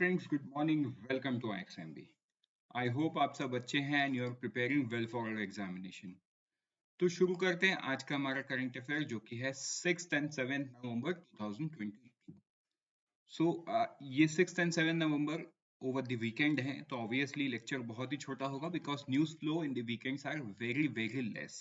friends, good morning. Welcome to IXMB. I hope आप सब अच्छे हैं and you are preparing well for your examination. तो शुरू करते हैं आज का हमारा करंट अफेयर जो कि है 6th and 7th नवंबर 2022. सो ये 6th and 7th नवंबर ओवर द वीकेंड है तो ऑब्वियसली लेक्चर बहुत ही छोटा होगा because news flow in the weekends are very very less.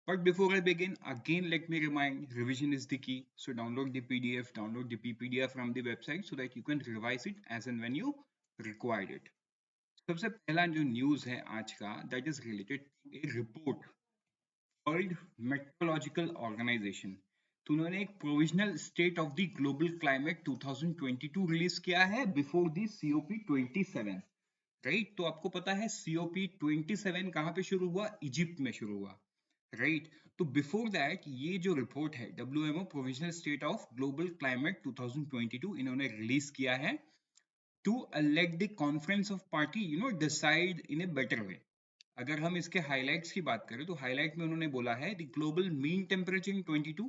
But before I begin, again let me remind revision is the key. So download the PDF, download the PPDF from the website so that you can revise it as and when you required it. सबसे पहला जो news है आज का that is related to a report world meteorological organization. तो उन्होंने एक provisional state of the global climate 2022 release किया है बिफोर द COP 27. राइट, तो आपको पता है COP 27 कहाँ पे शुरू हुआ? इजिप्ट में शुरू हुआ. राइट, तो बिफोर दैट ये जो रिपोर्ट है WMO provisional state of global climate 2022 इन्होंने रिलीज किया है to let the conference of party decide in a better way. अगर हम इसके हाइलाइट्स की बात करें तो हाइलाइट में उन्होंने बोला है the global mean temperature in 22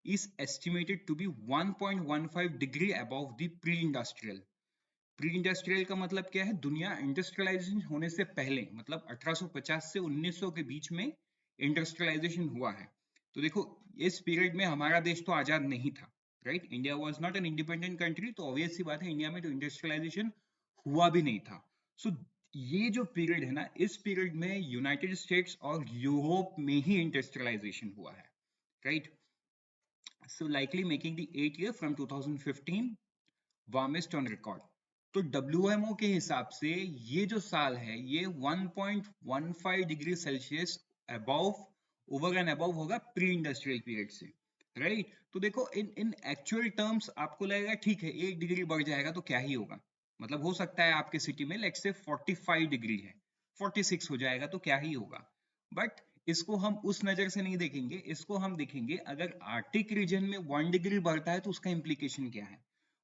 is estimated to be 1.15 degree above the pre industrial. Pre industrial का मतलब क्या है? दुनिया इंडस्ट्रियलाइजेशन होने से पहले, मतलब 1850 से 1900 के बीच में इंडस्ट्रियलाइजेशन हुआ है. तो देखो इस पीरियड में हमारा देश तो आजाद नहीं था. Right, India was not an independent country. तो ऑब्वियस सी बात है इंडिया में तो इंडस्ट्रियलाइजेशन हुआ भी नहीं था. सो ये जो पीरियड है ना, इस पीरियड में यूनाइटेड स्टेट्स और यूरोप में ही इंडस्ट्रियलाइजेशन हुआ है. Right, so likely making the 8th year from 2015 warmest on record. तो WMO के हिसाब से ये जो साल है ये 1.15 degree Celsius above, over and above होगा प्री इंडस्ट्रियल पीरियड से. राइट, तो देखो इन इन एक्चुअल टर्म्स आपको लगेगा ठीक है 1 डिग्री बढ़ जाएगा तो क्या ही होगा. मतलब हो सकता है आपके सिटी में लेट्स से 45 डिग्री है, 46 हो जाएगा तो क्या ही होगा. बट इसको हम उस नजर से नहीं देखेंगे, इसको हम देखेंगे अगर आर्टिक रीजन में 1 डिग्री बढ़ता है तो उसका इम्प्लीकेशन क्या है.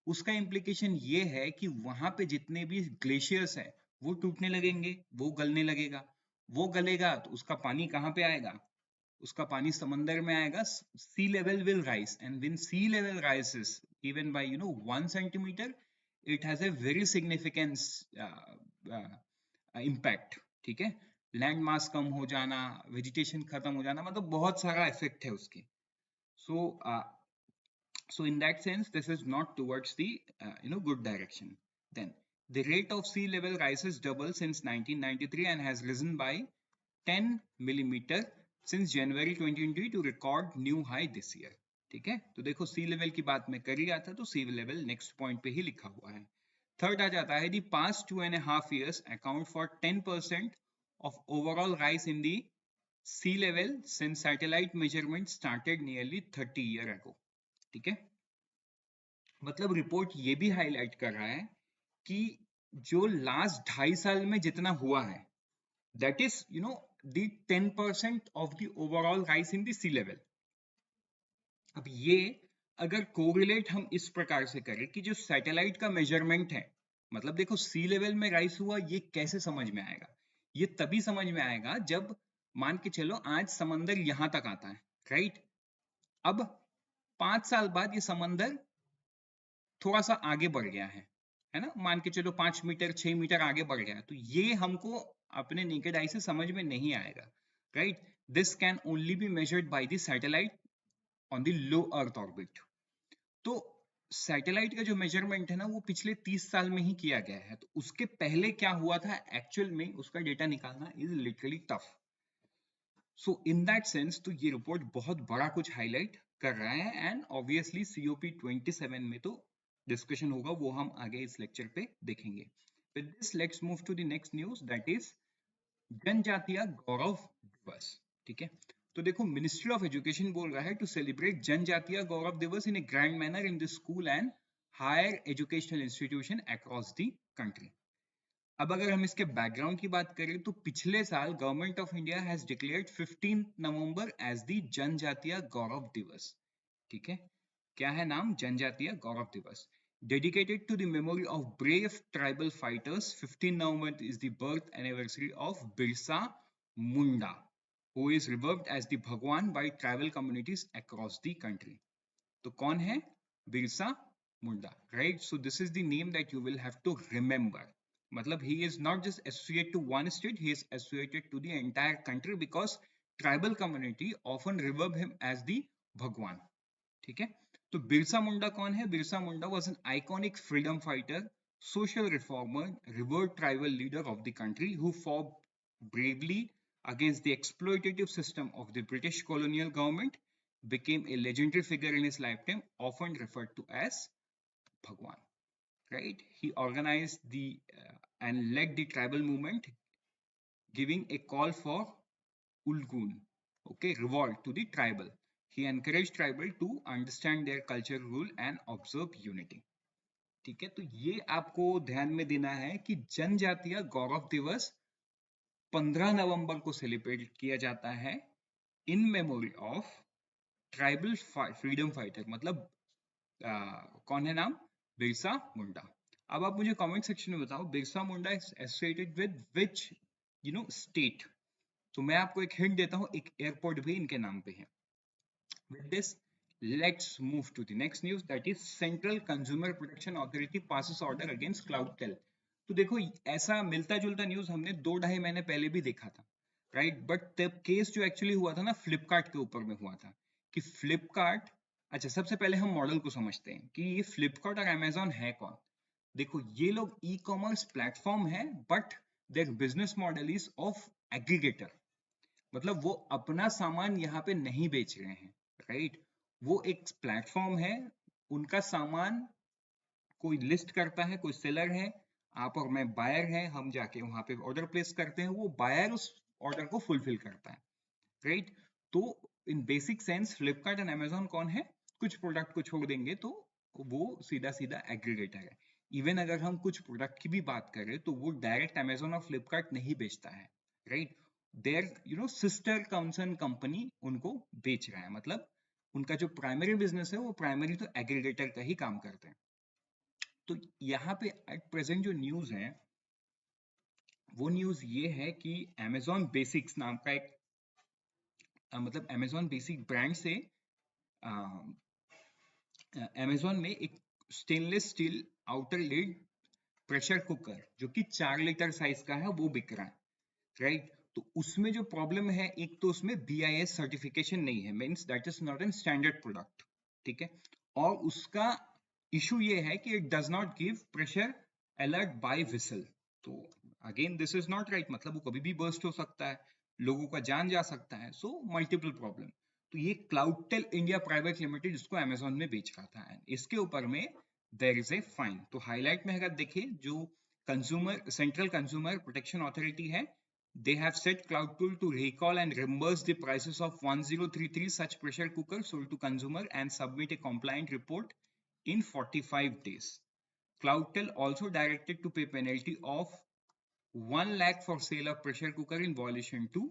उसका इम्प्लीकेशन ये है कि वहां पे जितने भी ग्लेशियर्स है वो टूटने लगेंगे, वो गलने लगेगा. वो गलेगा तो उसका पानी कहाँ पे आएगा? उसका पानी समंदर में आएगा. Sea level will rise and when sea level rises even by 1 centimetre it has a very significance impact. ठीक है, लैंड मास कम हो जाना, वेजिटेशन खत्म हो जाना, मतलब बहुत सारा इफेक्ट है उसके. सो So in that sense, this is not towards the good direction. Then the rate of sea level rises double since 1993 and has risen by 10 millimeter since January 2020 to record new high this year. ठीक है, तो देखो सी level की बात मैं कर ही रहा था तो सी लेवल नेक्स्ट पॉइंट पे ही लिखा हुआ है. थर्ड आ जाता है the past 2.5 years account for 10% of overall rise in the sea level since satellite measurement started nearly 30 years ago. ठीक है, मतलब रिपोर्ट ये भी हाईलाइट कर रहा है कि जो लास्ट 2.5 साल में जितना हुआ है that is the 10% of the overall rise in the sea level. अब ये अगर कोरिलेट हम इस प्रकार से करें कि जो सैटेलाइट का मेजरमेंट है, मतलब देखो सी लेवल में राइज हुआ, ये कैसे समझ में आएगा? ये तभी समझ में आएगा जब मान के चलो आज समंदर यहां तक आता है. राइट, अब 5 साल बाद ये समंदर थोड़ा सा आगे बढ़ गया है ना, मान के चलो 5 मीटर 6 मीटर आगे बढ़ गया है, तो ये हमको अपने नेकेड आई से समझ में नहीं आएगा. Right, this can only be measured by the satellite on the low earth orbit. तो सैटेलाइट का जो मेजरमेंट है ना वो पिछले 30 साल में ही किया गया है, तो उसके पहले क्या हुआ था एक्चुअल में उसका डेटा निकालना is literally tough. So in that sense तो ये रिपोर्ट बहुत बड़ा कुछ हाईलाइट कर रहा है एंड ऑब्वियसली COP 27 में तो डिस्कशन होगा, वो हम आगे इस लेक्चर पे देखेंगे. With this let's move to the next news that is Janjatiya गौरव दिवस. ठीक है, तो देखो मिनिस्ट्री ऑफ एजुकेशन बोल रहा है टू सेलिब्रेट जनजातीय गौरव दिवस in a grand manner in the school and higher educational institution across the country. अब अगर हम इसके बैकग्राउंड की बात करें तो पिछले साल government of India has declared 15 November as the Janjatiya गौरव दिवस. ठीक है, क्या है नाम? जनजातीय गौरव दिवस. Dedicated to the memory of brave tribal fighters, 15 November is the birth anniversary of Birsa Munda, who is revered as the Bhagwan by tribal communities across the country. तो कौन है? Birsa Munda, right? So this is the name that you will have to remember. Matlab, he is not just associated to one state, he is associated to the entire country because tribal community often revere him as the Bhagwan. ठीक है? तो बिरसा मुंडा कौन है? Birsa Munda was an iconic freedom fighter, social reformer, revered tribal leader of the country who fought bravely against the exploitative system of the British colonial government, became a legendary figure in his lifetime, often referred to as Bhagwan. Right? He organized the and led the tribal movement, giving a call for Ulgun, okay, revolt to the tribal. He encouraged tribal to understand their culture, rule and observe unity. ठीक है, तो ये आपको ध्यान में देना है कि जनजातीय गौरव दिवस 15 नवंबर को सेलिब्रेट किया जाता है in memory of tribal freedom fighter, मतलब कौन है नाम? बिरसा मुंडा. अब आप मुझे कमेंट सेक्शन में बताओ, Birsa Munda is associated with which state? तो मैं आपको एक हिंट देता हूं, एक एयरपोर्ट भी इनके नाम पे है. With this, let's move to the next news, that is Central Consumer Protection Authority passes order against CloudTel. तो देखो, ऐसा मिलता जुलता न्यूज हमने 2-2.5 महीने पहले भी देखा था, राइट? बट तब केस जो एक्चुअली हुआ था ना, फ्लिपकार्ट के ऊपर में हुआ था कि फ्लिपकार्ट, अच्छा सबसे पहले हम मॉडल को समझते हैं कि ये फ्लिपकार्ट और अमेजोन है कौन. देखो, ये लोग ई कॉमर्स प्लेटफॉर्म है, but their business model is of aggregator. मतलब वो अपना सामान यहाँ पे नहीं बेच रहे हैं, राइट? वो एक प्लेटफॉर्म है, उनका सामान कोई लिस्ट करता है, कोई सेलर है, आप और मैं बायर है, हम जाके वहां पे ऑर्डर प्लेस करते हैं, वो बायर उस ऑर्डर को फुलफिल करता है, राइट? तो in basic sense Flipkart and Amazon कौन है? कुछ प्रोडक्ट को छोड़ देंगे तो वो सीधा सीधा एग्रीगेटर है. इवन अगर हम कुछ प्रोडक्ट की भी बात करें तो वो डायरेक्ट अमेजोन और फ्लिपकार्ट नहीं बेचता है, right? Their sister concern company उनको बेच रहा है. मतलब उनका जो प्राइमरी बिजनेस है वो प्राइमरी तो एग्रीगेटर का ही काम करते हैं. तो यहाँ पे एट प्रेजेंट जो न्यूज है वो न्यूज ये है कि अमेजोन बेसिक्स नाम का एक मतलब अमेजोन बेसिक ब्रांड से अमेजोन में एक stainless steel outer lid pressure cooker जो कि 4 लीटर साइज का है वो बिक रहा है, राइट? तो उसमें जो प्रॉब्लम है, एक तो उसमें BIS सर्टिफिकेशन नहीं है, means that is not an standard product, ठीक है? और उसका इशू ये है कि it does not give pressure alert by whistle. तो again this is not right, मतलब वो कभी भी बर्स्ट हो सकता है, लोगों का जान जा सकता है. So multiple problem. तो ये क्लाउडटेल इंडिया प्राइवेट लिमिटेड इसको अमेजोन में बेच रहा था, इसके ऊपर में देयर इज ए फाइन. तो हाईलाइट में अगर देखिए, जो consumer central consumer protection authority है, they have set CloudTool to recall and reimburse the prices of 1033 such pressure cookers sold to consumer and submit a compliant report in 45 days. CloudTel also directed to pay penalty of 1 lakh for sale of pressure cooker in violation to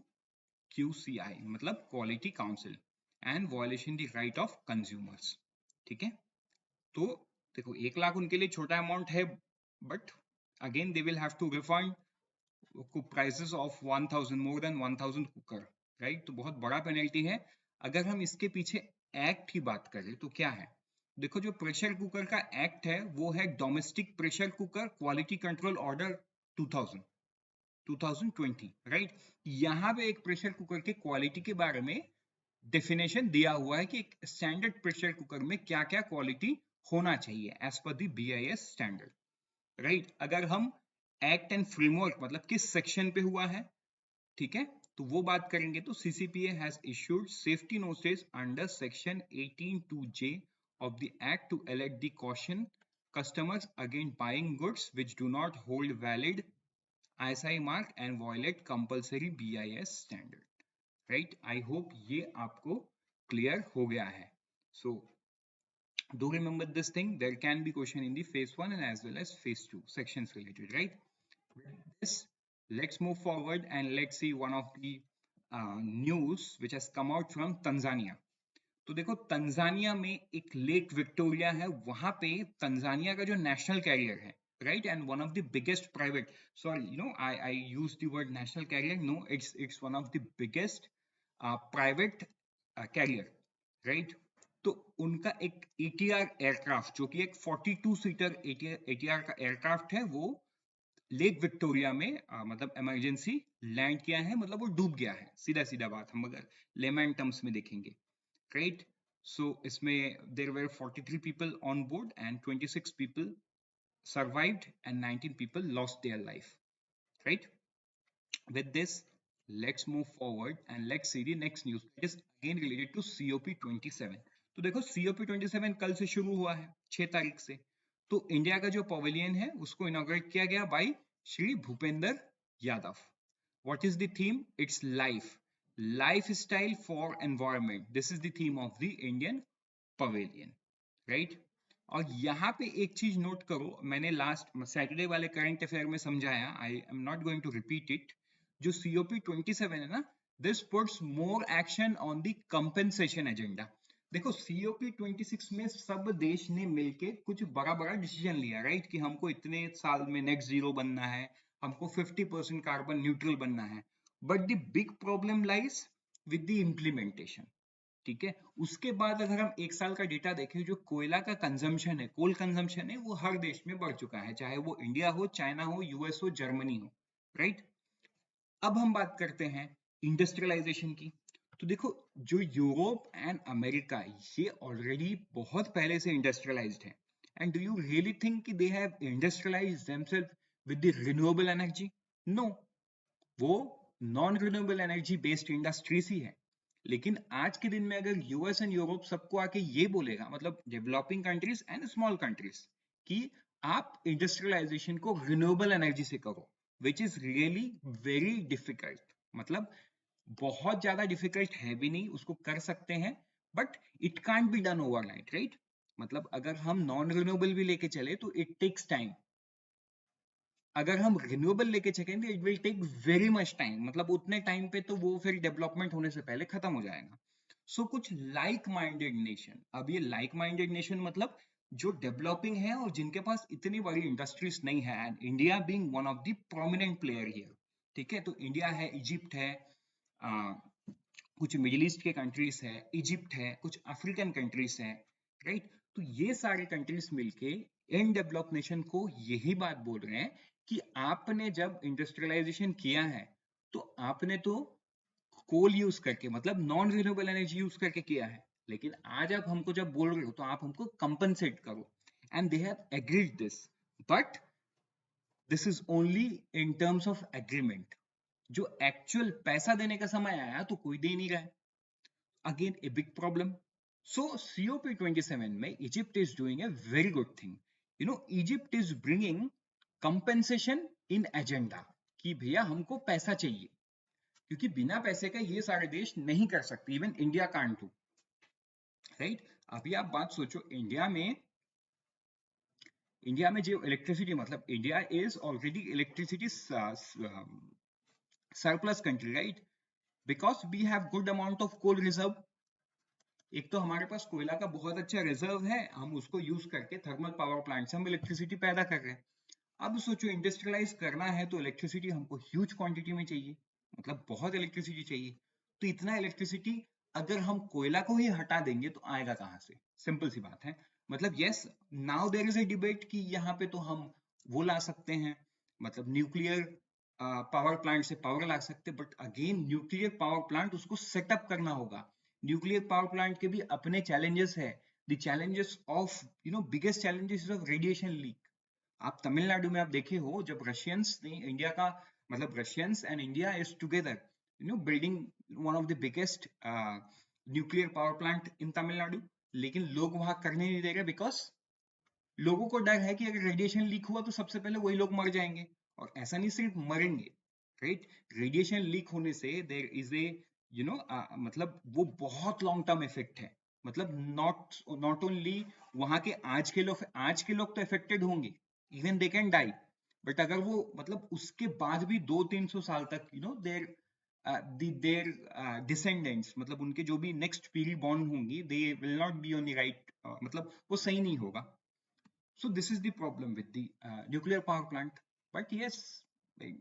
QCI, मतलब Quality Council, and violation the right of consumers. ठीक है? तो देखो, 1 लाख उनके लिए छोटा amount है, but again they will have to refund prices of 1000 more than 1000 cooker, right? तो बहुत बड़ा पेनल्टी है. अगर हम इसके पीछे एक्ट की बात करें तो क्या है, देखो, जो प्रेशर कुकर का एक्ट है वो है domestic pressure cooker quality control order 2020, right? यहाँ पे एक प्रेशर कुकर के क्वालिटी के बारे में डेफिनेशन दिया हुआ है कि एक स्टैंडर्ड प्रेशर कुकर में क्या क्या क्वालिटी होना चाहिए एज पर दी BIS स्टैंडर्ड, राइट? अगर हम एक्ट एंड फ्रेमवर्क, मतलब किस सेक्शन पे हुआ है, ठीक है, तो वो बात करेंगे तो CCPA has issued safety notice under section 18(2)J of the act to alert the caution customers against buying goods which do not hold valid ISI mark and violate compulsory BIS standard, right? I hope ये आपको clear हो गया है. So do remember this thing, there can be question in the phase 1 and as well as phase 2 sections related, right? This, let's move forward and let's see one of the news which has come out from Tanzania. तो देखो, Tanzania में एक lake Victoria है, वहां पे Tanzania का जो national career है, right, and one of the biggest private, sorry, I used the word national carrier, no, it's one of the biggest private carrier, right? तो उनका एक ATR एयरक्राफ्ट जो कि एक 42 सीटर ATR का एयरक्राफ्ट है, वो लेक विक्टोरिया में मतलब इमरजेंसी लैंड किया है, मतलब वो डूब गया है, सीधा सीधा बात हम अगर लेमैन टर्म्स में देखेंगे, राइट। सो इसमें there were 43 people on board and 26 people survived and 19 people lost their life, right? With this, let's move forward and let's see the next news that is again related to COP27. तो देखो COP27 कल से शुरू हुआ है, 6 तारीख से। तो इंडिया का जो पवेलियन है उसको इनॉग्रेट किया गया by Shri Bhupender Yadav. What is the theme? It's life. Lifestyle for environment. This is the theme of the Indian Pavilion. Right? और यहाँ पे एक चीज नोट करो, मैंने लास्ट सैटरडे वाले करंट अफेयर में समझाया, I am not going to repeat it. जो COP27 है ना, this puts more action on the compensation agenda. देखो COP26 में सब देश ने मिलके कुछ बड़ा बड़ा डिसीजन लिया, राइट, कि हमको इतने साल में नेक्स्ट जीरो बनना है, हमको 50% कार्बन न्यूट्रल बनना है। But the big problem lies with the implementation. ठीक है, उसके बाद अगर हम एक साल का डेटा देखें, जो कोयला का कंजम्पशन है, कोल कंजम्पशन है, वो हर देश में बढ़ चुका है, चाहे वो इंडिया हो, चाइना हो, यूएस हो, जर्मनी हो, राइट। अब हम बात करते हैं इंडस्ट्रियलाइजेशन की। तो देखो जो यूरोप एंड अमेरिका, ये ऑलरेडी बहुत पहले से इंडस्ट्रियलाइज्ड है। And do you really think कि they have industrialized themselves with the renewable energy? No, वो non renewable energy based industries ही है। लेकिन आज के दिन में अगर यूएस एंड यूरोप सबको आके ये बोलेगा, मतलब developing countries and small countries, कि आप इंडस्ट्रियलाइजेशन को रिन्यूएबल एनर्जी से करो, which is really very difficult, मतलब बहुत ज्यादा डिफिकल्ट है भी नहीं, उसको कर सकते हैं, but it can't be done overnight, right. मतलब अगर हम नॉन रिन्यूएबल भी लेके चले तो इट टेक्स टाइम। अगर हम रिन्यूएबल लेके चलेंगे it will take very much time, मतलब उतने टाइम पे तो वो फिर डेवलपमेंट होने से पहले खत्म हो जाएगा। सो कुछ लाइक माइंडेड नेशन, अब ये लाइक माइंडेड नेशन मतलब जो डेवलपिंग है और जिनके पास इतनी बड़ी इंडस्ट्रीज नहीं है, and India being one of the prominent player here. ठीक है, तो इंडिया है, इजिप्ट है, कुछ मिडिल ईस्ट के कंट्रीज है, इजिप्ट है, कुछ अफ्रीकन कंट्रीज है, राइट। तो ये सारे कंट्रीज मिलके इन डेवलप नेशन को यही बात बोल रहे हैं कि आपने जब इंडस्ट्रियलाइजेशन किया है तो आपने तो कोल यूज करके, मतलब नॉन रिन्यूएबल एनर्जी यूज करके किया है, लेकिन आज आप हमको जब बोल रहे हो तो आप हमको कंपनसेट करो, and they have agreed this. But this is only in terms of agreement. जो एक्चुअल पैसा देने का समय आया तो कोई दे नहीं रहा है। Again a big problem. So COP27 में Egypt is doing a very good thing. You know, Egypt is bringing compensation in agenda कि भैया हमको पैसा चाहिए, क्योंकि बिना पैसे का ये सारे देश नहीं कर सकते, even India can't do, right. अभी आप बात सोचो, इंडिया में जो इलेक्ट्रिसिटी, मतलब India is already electricity surplus country, right, because we have good amount of coal reserve. एक तो हमारे पास कोयला का बहुत अच्छा रिजर्व है, हम उसको यूज करके थर्मल पावर प्लांट से हम इलेक्ट्रिसिटी पैदा कर रहे हैं। अब सोचो इंडस्ट्रियलाइज करना है तो इलेक्ट्रिसिटी हमको ह्यूज क्वांटिटी में चाहिए, मतलब बहुत इलेक्ट्रिसिटी चाहिए। तो इतना इलेक्ट्रिसिटी अगर हम कोयला को ही हटा देंगे तो आएगा कहाँ से? सिंपल सी बात है। मतलब yes, now there is a debate कि यहाँ पे तो हम वो ला सकते हैं, मतलब न्यूक्लियर पावर प्लांट से पावर ला सकते, but again nuclear power plant उसको सेटअप करना होगा। न्यूक्लियर पावर प्लांट के भी अपने चैलेंजेस है, the challenges of biggest challenges of radiation leak. आप तमिलनाडु में आप देखे हो, जब रशियंस ने इंडिया का, मतलब Russians and India is together building one of the biggest nuclear power plant in Tamil Nadu, लेकिन लोग वहां करने नहीं दे रहे, बिकॉज लोगों को डर है कि अगर रेडिएशन लीक हुआ तो सबसे पहले वही लोग मर जाएंगे। और ऐसा नहीं, सिर्फ मरेंगे, राइट। रेडिएशन लीक होने से देयर इज ए मतलब वो बहुत लॉन्ग टर्म इफेक्ट है, मतलब नॉट ओनली वहां के आज के लोग तो इफेक्टेड होंगे, even they can die, but अगर वो, मतलब उसके बाद भी 200-300 साल तक देयर देयर डिसेंडेंट्स, मतलब उनके जो भी नेक्स्ट पीढ़ी बॉर्न होंगी, they will not be on the right, मतलब वो सही नहीं होगा। So this is the problem with the nuclear power plant. But yes, like,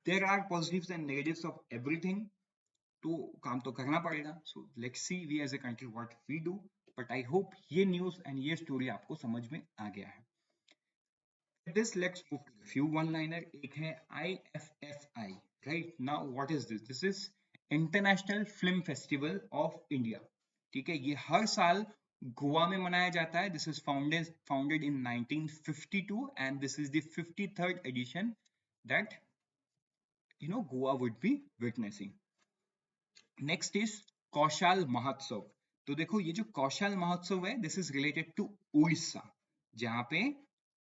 there are positives and negatives of everything. तो काम तो करना पड़ेगा. So let's see we as a country what we do. But I hope ये news and ये story आपको समझ में आ गया है. This let's move to the few one liner. एक है IFFI. Right now what is this? This is International Film Festival of India. ठीक है, ये हर साल गोवा में मनाया जाता है. This is founded in 1952 and this is the 53rd edition that Goa would be witnessing. Next is Kaushal Mahotsav. तो देखो ये जो कौशल महोत्सव है, this is related to Orissa, जहां पे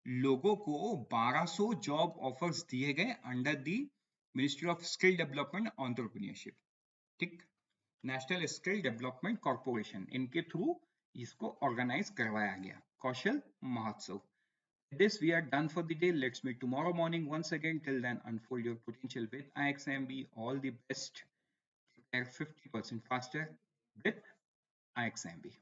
लोगों को 1200 जॉब ऑफर्स दिए गए under the ministry of skill development entrepreneurship. ठीक, नेशनल स्किल डेवलपमेंट कॉर्पोरेशन, इनके थ्रू इसको ऑर्गेनाइज करवाया गया कौशल महोत्सव. This we are done for the day. Let's meet tomorrow morning once again. Till then, unfold your potential with IXMB. All the best. Prepare 50% faster with IXMB.